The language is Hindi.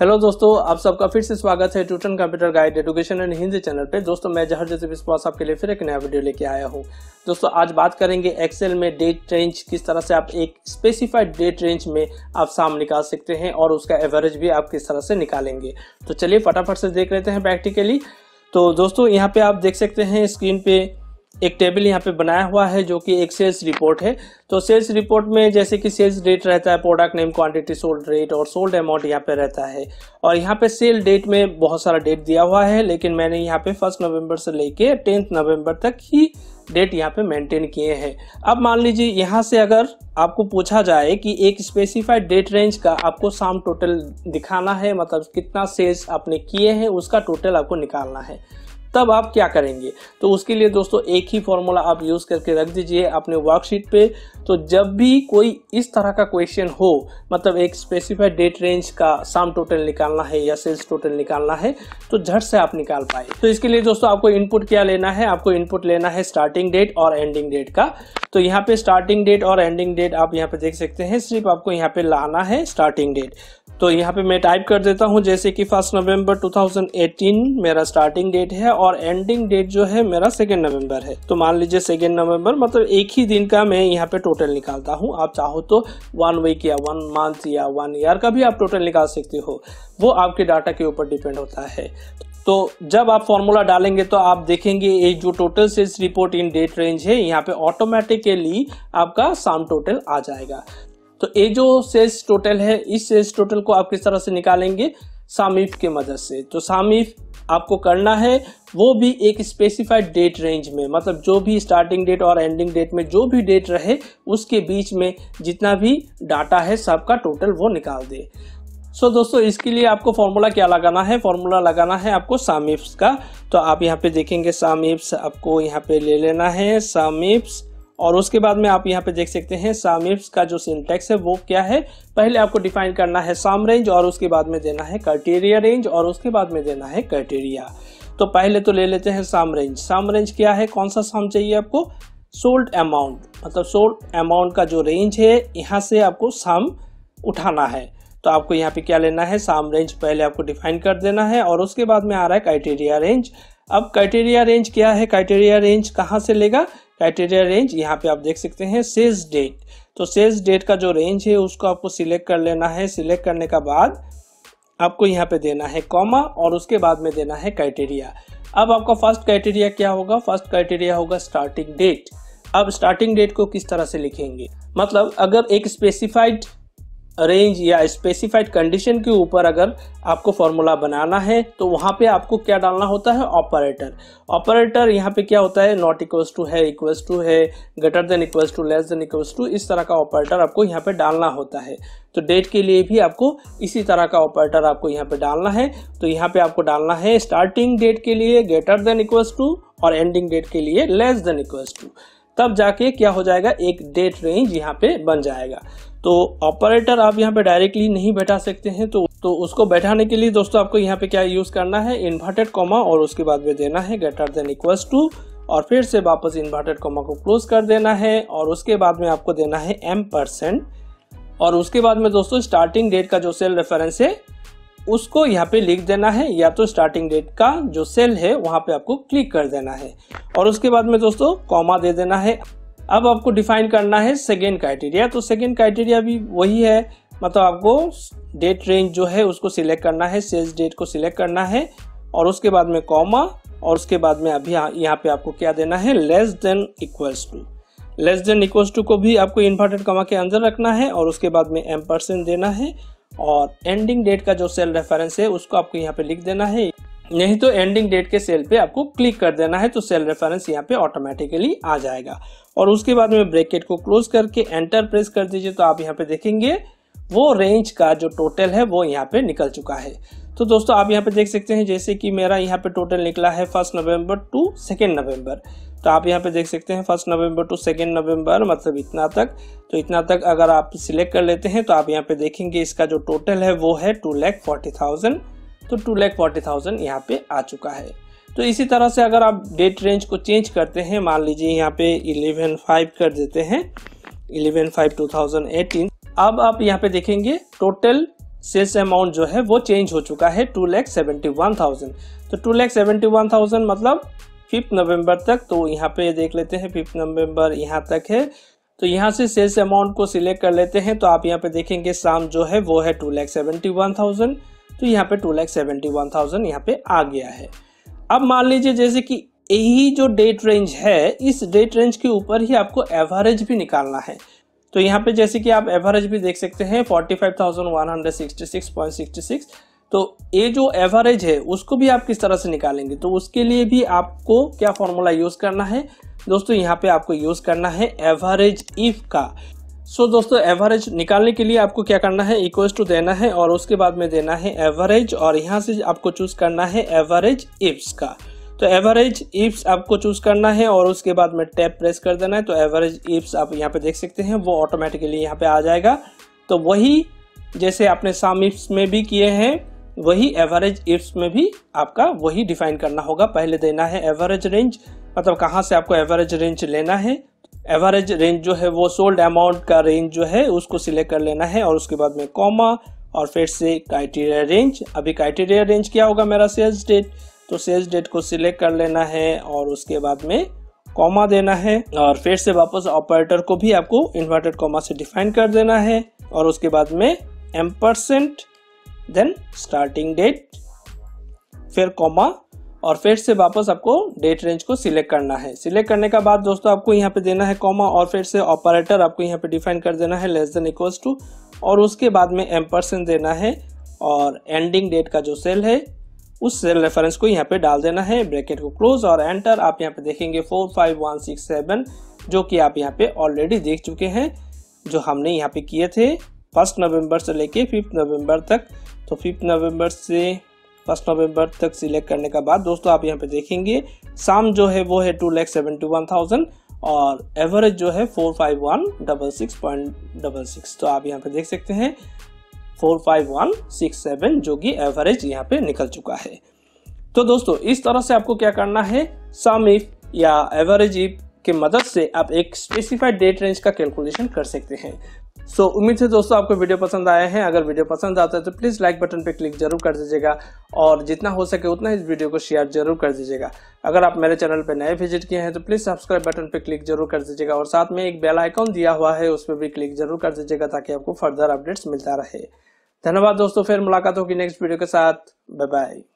हेलो दोस्तों, आप सबका फिर से स्वागत है Tuton Computer Guide Education and Hindi channel पे। दोस्तों मैं जहर जैसे विश्वास आपके लिए फिर एक नया वीडियो लेके आया हूँ। दोस्तों आज बात करेंगे एक्सेल में डेट रेंज, किस तरह से आप एक स्पेसिफाइड डेट रेंज में आप साम निकाल सकते हैं और उसका एवरेज भी आप किस तरह से निकालेंगे। तो चलिए फटाफट से देख लेते हैं प्रैक्टिकली। तो दोस्तों यहाँ पे आप देख सकते हैं स्क्रीन पे एक टेबल यहाँ पे बनाया हुआ है जो कि एक सेल्स रिपोर्ट है। तो सेल्स रिपोर्ट में जैसे कि सेल्स डेट रहता है, product name, quantity, sold rate और सोल्ड अमाउंट यहाँ पे रहता है। और यहाँ पे सेल डेट में बहुत सारा डेट दिया हुआ है, लेकिन मैंने यहाँ पे 1 नवंबर से लेके 10 नवंबर तक ही डेट यहाँ पे मेंटेन किए हैं। अब मान लीजिए यहाँ से अगर आपको पूछा जाए कि एक स्पेसिफाइड डेट रेंज का आपको साम टोटल दिखाना है, मतलब कितना सेल्स आपने किए हैं उसका टोटल आपको निकालना है, तब आप क्या करेंगे। तो उसके लिए दोस्तों एक ही फॉर्मूला आप यूज करके रख दीजिए अपने वर्कशीट पे। तो जब भी कोई इस तरह का क्वेश्चन हो, मतलब एक स्पेसिफाइड डेट रेंज का साम टोटल निकालना है या सेल्स टोटल निकालना है, तो झट से आप निकाल पाए। तो इसके लिए दोस्तों आपको इनपुट क्या लेना है, आपको इनपुट लेना है स्टार्टिंग डेट और एंडिंग डेट का। तो यहाँ पे स्टार्टिंग डेट और एंडिंग डेट आप यहाँ पे देख सकते हैं, सिर्फ आपको यहाँ पे लाना है स्टार्टिंग डेट। तो यहाँ पे मैं टाइप कर देता हूँ जैसे कि 1 नवंबर 2018 मेरा स्टार्टिंग डेट है और एंडिंग डेट जो है मेरा 2 नवंबर है। तो मान लीजिए 2 नवंबर मतलब एक ही दिन का मैं यहाँ पे टोटल निकालता हूँ। आप चाहो तो 1 वीक या 1 मंथ या 1 ईयर का भी आप टोटल निकाल सकते हो, वो आपके डाटा के ऊपर डिपेंड होता है। तो जब आप फॉर्मूला डालेंगे तो आप देखेंगे ये जो total sales report in date range है, यहाँ पे ऑटोमेटिकली आपका साम टोटल आ जाएगा। तो ये जो सेल्स टोटल है, इस सेल्स टोटल को आप किस तरह से निकालेंगे, सम इफ के मदद से। तो सम इफ आपको करना है वो भी एक स्पेसिफाइड डेट रेंज में, मतलब जो भी स्टार्टिंग डेट और एंडिंग डेट में जो भी डेट रहे उसके बीच में जितना भी डाटा है सबका टोटल वो निकाल दे। सो दोस्तों इसके लिए आपको फॉर्मूला क्या लगाना है, फॉर्मूला लगाना है आपको सम इफ्स का। तो आप यहाँ पे देखेंगे सम इफ्स आपको यहाँ पे ले लेना है सम इफ्स, और उसके बाद में आप यहाँ पे देख सकते हैं सम इफ्स का जो सिंटैक्स है वो क्या है। पहले आपको डिफाइन करना है सम रेंज और उसके बाद में देना है क्राइटेरिया रेंज और उसके बाद में देना है क्राइटेरिया। तो पहले तो ले लेते हैं सम रेंज। सम रेंज क्या है, कौन सा सम चाहिए आपको, सोल्ड अमाउंट, मतलब सोल्ड अमाउंट का जो रेंज है यहाँ से आपको सम उठाना है। तो आपको यहाँ पे क्या लेना है, सम रेंज पहले आपको डिफाइन कर देना है और उसके बाद में आ रहा है क्राइटेरिया रेंज। अब क्राइटेरिया रेंज क्या है, क्राइटेरिया रेंज कहाँ से लेगा, क्राइटेरिया रेंज यहाँ पे आप देख सकते हैं सेल्स डेट। तो सेल्स डेट का जो रेंज है उसको आपको सिलेक्ट कर लेना है। सिलेक्ट करने का बाद आपको यहाँ पे देना है कॉमा और उसके बाद में देना है क्राइटेरिया। अब आपका फर्स्ट क्राइटेरिया क्या होगा, फर्स्ट क्राइटेरिया होगा स्टार्टिंग डेट। अब स्टार्टिंग डेट को किस तरह से लिखेंगे, मतलब अगर एक स्पेसिफाइड रेंज या स्पेसिफाइड कंडीशन के ऊपर अगर आपको फॉर्मूला बनाना है तो वहां पे आपको क्या डालना होता है, ऑपरेटर। ऑपरेटर यहाँ पे क्या होता है, नॉट इक्वल्स टू है, इक्वल्स टू है, greater than equals to, less than equals to, इस तरह का ऑपरेटर आपको यहाँ पे डालना होता है। तो डेट के लिए भी आपको इसी तरह का ऑपरेटर आपको यहाँ पे डालना है। तो यहाँ पे आपको डालना है स्टार्टिंग डेट के लिए ग्रेटर देन इक्वल्स टू और एंडिंग डेट के लिए लेस देन इक्वल्स टू, तब जाके क्या हो जाएगा, एक डेट रेंज यहाँ पे बन जाएगा। तो ऑपरेटर आप यहाँ पे डायरेक्टली नहीं बैठा सकते हैं, तो उसको बैठाने के लिए दोस्तों आपको यहाँ पे क्या यूज करना है, इन्वर्टेड कॉमा और उसके बाद में देना है ग्रेटर देन इक्वल्स टू और फिर से वापस इन्वर्टेड कॉमा को क्लोज कर देना है और उसके बाद में आपको देना है %। और उसके बाद में दोस्तों स्टार्टिंग डेट का जो सेल रेफरेंस है उसको यहाँ पे लिख देना है, या तो स्टार्टिंग डेट का जो सेल है वहां पे आपको क्लिक कर देना है और उसके बाद में दोस्तों कॉमा दे देना है। अब आपको डिफाइन करना है सेकेंड क्राइटेरिया। तो सेकेंड क्राइटेरिया भी वही है, मतलब आपको डेट रेंज जो है उसको सिलेक्ट करना है, सेल्स डेट को सिलेक्ट करना है और उसके बाद में कॉमा और उसके बाद में अभी यहाँ पे आपको क्या देना है, less than equals to. Less than equals to को भी आपको इन्वर्टेड कॉमा के अंदर रखना है और उसके बाद में %, देना है और एंडिंग डेट का जो सेल रेफरेंस है उसको आपको यहाँ पे लिख देना है, नहीं तो एंडिंग डेट के सेल पे आपको क्लिक कर देना है। तो सेल रेफरेंस यहाँ पे ऑटोमेटिकली आ जाएगा और उसके बाद में ब्रैकेट को क्लोज करके एंटर प्रेस कर दीजिए। तो आप यहाँ पे देखेंगे वो रेंज का जो टोटल है वो यहाँ पे निकल चुका है। तो दोस्तों आप यहाँ पे देख सकते हैं जैसे कि मेरा यहाँ पे टोटल निकला है 1 नवंबर टू 2 नवंबर। तो आप यहाँ पे देख सकते हैं 1 नवंबर टू 2 नवंबर मतलब इतना तक। तो इतना तक अगर आप सिलेक्ट कर लेते हैं तो आप यहाँ पे देखेंगे इसका जो टोटल है वो है 2,40,000। तो 2,40,000 यहाँ पे आ चुका है। तो इसी तरह से अगर आप डेट रेंज को चेंज करते हैं, मान लीजिए यहाँ पे 11/5 कर देते हैं, 11/5/2018। अब आप यहाँ पे देखेंगे टोटल सेल्स अमाउंट जो है वो चेंज हो चुका है 2,71,000। तो 2,71,000 मतलब 5 नवंबर तक। तो यहाँ पे देख लेते हैं 5 नवंबर यहाँ तक है। तो यहाँ से सेल्स अमाउंट को सिलेक्ट कर लेते हैं। तो आप यहाँ पे देखेंगे साम जो है वो है 2,71,000। तो यहाँ पे 2,71,000 यहाँ पे आ गया है। अब मान लीजिए जैसे कि यही जो डेट रेंज है, इस डेट रेंज के ऊपर ही आपको एवरेज भी निकालना है। तो यहाँ पे जैसे कि आप एवरेज भी देख सकते हैं 45,166.66। तो ये जो एवरेज है उसको भी आप किस तरह से निकालेंगे, तो उसके लिए भी आपको क्या फॉर्मूला यूज करना है दोस्तों, यहाँ पे आपको यूज करना है एवरेज इफ का। सो दोस्तों एवरेज निकालने के लिए आपको क्या करना है, इक्वल्स टू देना है और उसके बाद में देना है एवरेज, और यहाँ से आपको चूज करना है एवरेज इफ्स का। तो एवरेज इफ्स आपको चूज करना है और उसके बाद में टैब प्रेस कर देना है। तो एवरेज इफ्स आप यहाँ पे देख सकते हैं वो ऑटोमेटिकली यहाँ पे आ जाएगा। तो वही जैसे आपने सम इफ्स में भी किए हैं वही एवरेज इफ्स में भी आपका वही डिफाइन करना होगा। पहले देना है एवरेज रेंज, मतलब कहाँ से आपको एवरेज रेंज लेना है। एवरेज रेंज जो है वो सोल्ड अमाउंट का रेंज जो है उसको सिलेक्ट कर लेना है और उसके बाद में कॉमा और फिर से क्राइटेरिया रेंज। अभी क्राइटेरिया रेंज क्या होगा मेरा, सेल्स डेट। तो सेल्स डेट को सिलेक्ट कर लेना है और उसके बाद में कॉमा देना है और फिर से वापस ऑपरेटर को भी आपको इन्वर्टेड कॉमा से डिफाइन कर देना है और उसके बाद में %, देन स्टार्टिंग डेट, फिर कॉमा और फिर से वापस आपको डेट रेंज को सिलेक्ट करना है। सिलेक्ट करने का बाद दोस्तों आपको यहाँ पे देना है कॉमा और फिर से ऑपरेटर आपको यहाँ पे डिफाइन कर देना है लेस देन इक्वल्स टू, और उसके बाद में % देना है और एंडिंग डेट का जो सेल है उस सेल रेफरेंस को यहाँ पे डाल देना है, ब्रैकेट को क्लोज और एंटर। आप यहाँ पे देखेंगे 45167 जो कि आप यहाँ पे ऑलरेडी देख चुके हैं, जो हमने यहाँ पे किए थे 1 नवंबर से लेके 5 नवंबर तक। तो 5 नवंबर से 1 नवंबर तक सिलेक्ट करने का बाद दोस्तों आप यहाँ पे देखेंगे साम जो है वो है 2,71,000 और एवरेज जो है 45166.66। तो आप यहाँ पे देख सकते हैं 45167 जो कि एवरेज यहाँ पे निकल चुका है। तो दोस्तों इस तरह से आपको क्या करना है, सम इफ या एवरेज इफ की मदद से आप एक स्पेसिफाइड डेट रेंज का कैलकुलेशन कर सकते हैं। सो उम्मीद है दोस्तों आपको वीडियो पसंद आया है। अगर वीडियो पसंद आता है तो प्लीज़ लाइक बटन पे क्लिक जरूर कर दीजिएगा और जितना हो सके उतना इस वीडियो को शेयर जरूर कर दीजिएगा। अगर आप मेरे चैनल पे नए विजिट किए हैं तो प्लीज़ सब्सक्राइब बटन पे क्लिक जरूर कर दीजिएगा और साथ में एक बेल आइकॉन दिया हुआ है उस पर भी क्लिक जरूर कर दीजिएगा ताकि आपको फर्दर अपडेट्स मिलता रहे। धन्यवाद दोस्तों, फिर मुलाकात होगी नेक्स्ट वीडियो के साथ। Bye bye.